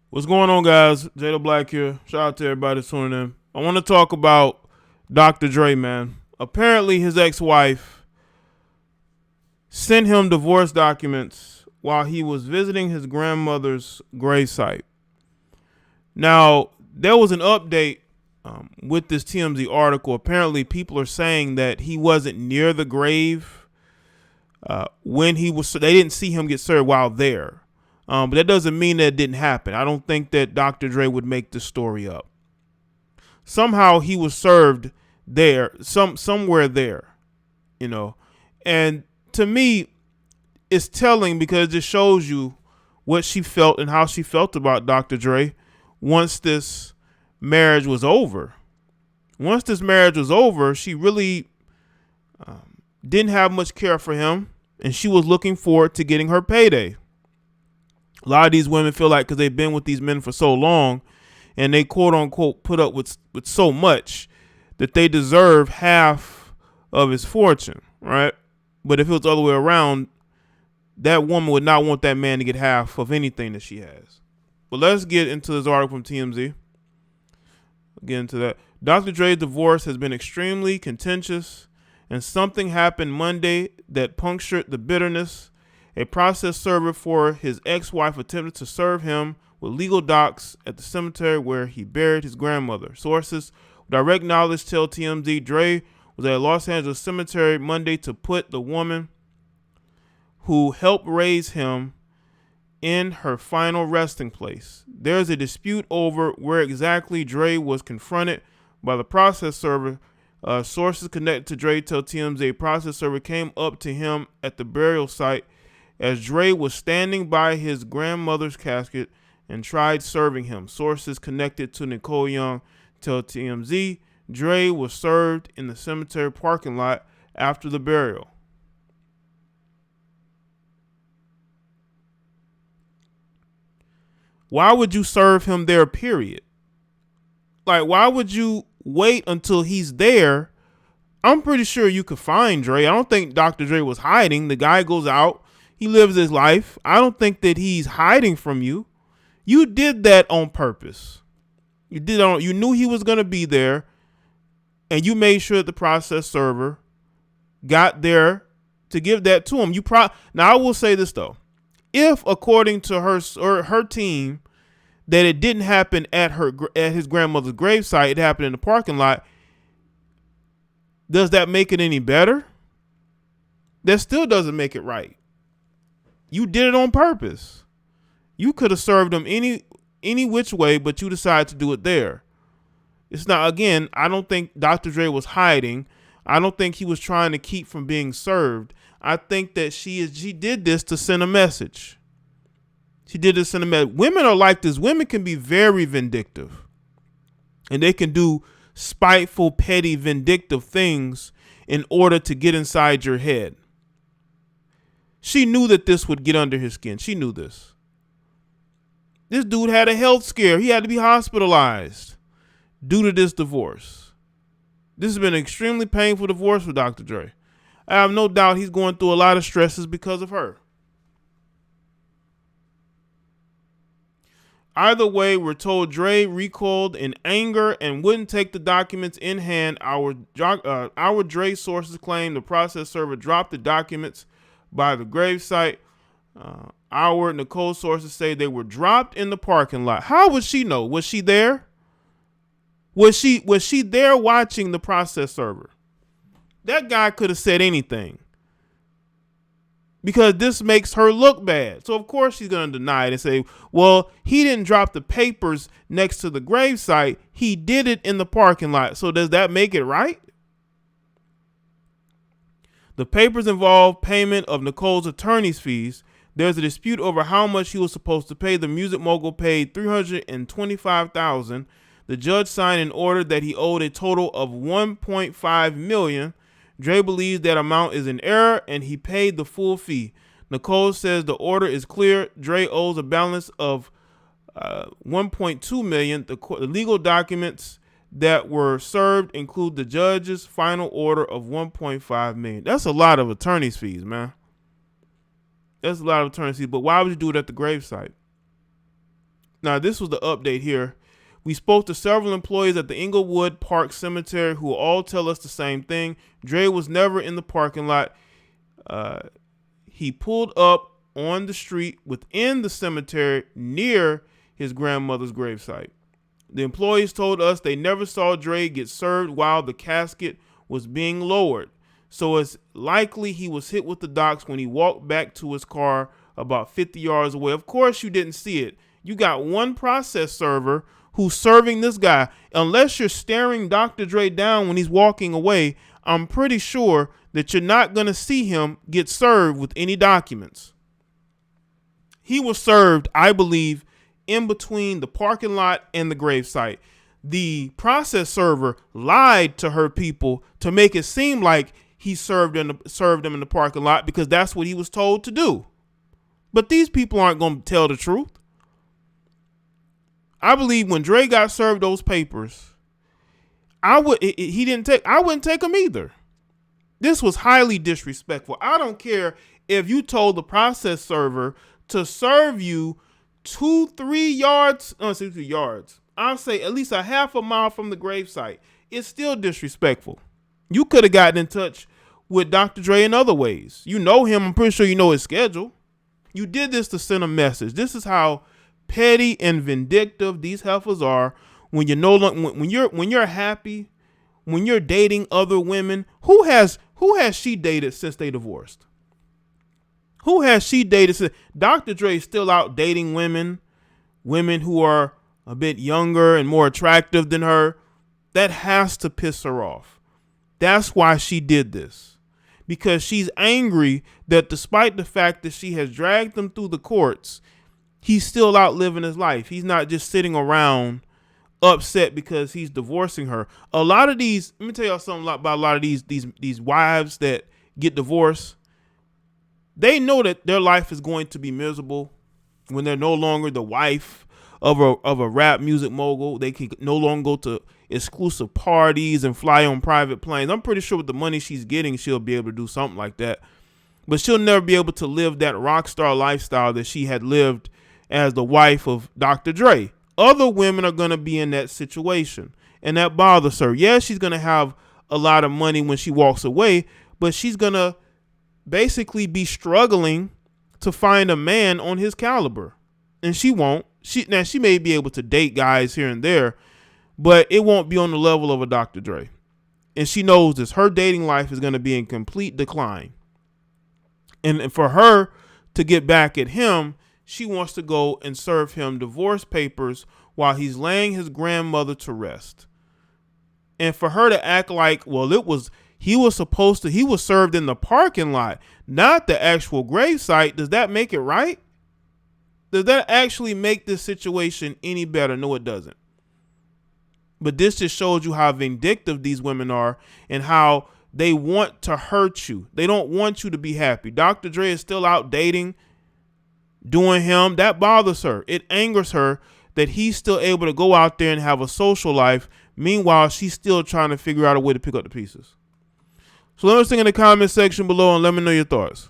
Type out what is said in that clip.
What's going on, guys? Jay the Black here. Shout out to everybody that's tuning in. I want to talk about Dr. Dre, man. Apparently, his ex-wife sent him divorce documents while he was visiting his grandmother's gravesite. Now, there was an update with this TMZ article. Apparently, people are saying that he wasn't near the grave when he was. They didn't see him get served while there. But that doesn't mean that it didn't happen. I don't think that Dr. Dre would make this story up. Somehow he was served there, somewhere there, you know. And to me, it's telling because it shows you what she felt and how she felt about Dr. Dre once this marriage was over. Once this marriage was over, she really didn't have much care for him, and she was looking forward to getting her payday. A lot of these women feel like because they've been with these men for so long and they quote unquote put up with so much that they deserve half of his fortune, right? But if it was the other way around, that woman would not want that man to get half of anything that she has. But let's get into this article from TMZ. Get into that. Dr. Dre's divorce has been extremely contentious, and something happened Monday that punctured the bitterness. A process server for his ex-wife attempted to serve him with legal docs at the cemetery where he buried his grandmother. Sources with direct knowledge tell TMZ Dre was at a Los Angeles cemetery Monday to put the woman who helped raise him in her final resting place. There's a dispute over where exactly Dre was confronted by the process server. Sources connected to Dre tell TMZ a process server came up to him at the burial site as Dre was standing by his grandmother's casket and tried serving him. Sources connected to Nicole Young tell TMZ Dre was served in the cemetery parking lot after the burial. Why would you serve him there, period? Like, why would you wait until he's there? I'm pretty sure you could find Dre. I don't think Dr. Dre was hiding. The guy goes out. He lives his life. I don't think that he's hiding from you. You did that on purpose. You knew he was going to be there, and you made sure that the process server got there to give that to him. Now I will say this though. If according to her team that it didn't happen at his grandmother's gravesite, it happened in the parking lot, does that make it any better? That still doesn't make it right. You did it on purpose. You could have served him any which way, but you decided to do it there. It's not, again, I don't think Dr. Dre was hiding. I don't think he was trying to keep from being served. I think that she did this to send a message. She did this to send a message. Women are like this. Women can be very vindictive. And they can do spiteful, petty, vindictive things in order to get inside your head. She knew that this would get under his skin. She knew this. This dude had a health scare. He had to be hospitalized due to this divorce. This has been an extremely painful divorce for Dr. Dre. I have no doubt he's going through a lot of stresses because of her. Either way, we're told Dre recoiled in anger and wouldn't take the documents in hand. Our Dre sources claim the process server dropped the documents by the gravesite. Our Nicole sources say they were dropped in the parking lot. How would she know? Was she there? Was she there watching the process server? That guy could have said anything because this makes her look bad. So of course she's going to deny it and say, well, he didn't drop the papers next to the gravesite. He did it in the parking lot. So does that make it right? The papers involve payment of Nicole's attorney's fees. There's a dispute over how much he was supposed to pay. The music mogul paid $325,000. The judge signed an order that he owed a total of $1.5 million. Dre believes that amount is in error and he paid the full fee. Nicole says the order is clear. Dre owes a balance of $1.2 million. The legal documents that were served include the judge's final order of $1.5 million. That's a lot of attorney's fees, man. That's a lot of attorney's fees. But why would you do it at the gravesite? Now, this was the update here. We spoke to several employees at the Inglewood Park Cemetery who all tell us the same thing. Dre was never in the parking lot. He pulled up on the street within the cemetery near his grandmother's gravesite. The employees told us they never saw Dre get served while the casket was being lowered. So it's likely he was hit with the docks when he walked back to his car about 50 yards away. Of course you didn't see it. You got one process server who's serving this guy. Unless you're staring Dr. Dre down when he's walking away, I'm pretty sure that you're not going to see him get served with any documents. He was served, I believe, in between the parking lot and the gravesite. The process server lied to her people to make it seem like he served them in the parking lot because that's what he was told to do. But these people aren't going to tell the truth. I believe when Dre got served those papers, I wouldn't take them either. This was highly disrespectful. I don't care if you told the process server to serve you 2-3 yards, 2 yards. I'll say at least a half a mile from the gravesite. It's still disrespectful. You could have gotten in touch with Dr. Dre in other ways. You know him. I'm pretty sure you know his schedule. You did this to send a message. This is how petty and vindictive these heifers are. When you're no longer, when you're happy, when you're dating other women. Who has she dated since they divorced? Who has she dated since? Dr. Dre is still out dating women who are a bit younger and more attractive than her. That has to piss her off. That's why she did this. Because she's angry that despite the fact that she has dragged him through the courts, he's still out living his life. He's not just sitting around upset because he's divorcing her. A lot of these, let me tell y'all something about a lot of these wives that get divorced. They know that their life is going to be miserable when they're no longer the wife of a rap music mogul. They can no longer go to exclusive parties and fly on private planes. I'm pretty sure with the money she's getting, she'll be able to do something like that. But she'll never be able to live that rock star lifestyle that she had lived as the wife of Dr. Dre. Other women are going to be in that situation, and that bothers her. Yeah, she's going to have a lot of money when she walks away, but she's going to basically be struggling to find a man on his caliber. And she won't. She may be able to date guys here and there, but it won't be on the level of a Dr. Dre. And she knows this. Her dating life is going to be in complete decline. And for her to get back at him, she wants to go and serve him divorce papers while he's laying his grandmother to rest. And for her to act like, well, he was served in the parking lot, not the actual gravesite. Does that make it right? Does that actually make this situation any better? No, it doesn't. But this just shows you how vindictive these women are and how they want to hurt you. They don't want you to be happy. Dr. Dre is still out dating, doing him. That bothers her. It angers her that he's still able to go out there and have a social life. Meanwhile, she's still trying to figure out a way to pick up the pieces. So let us think in the comment section below and let me know your thoughts.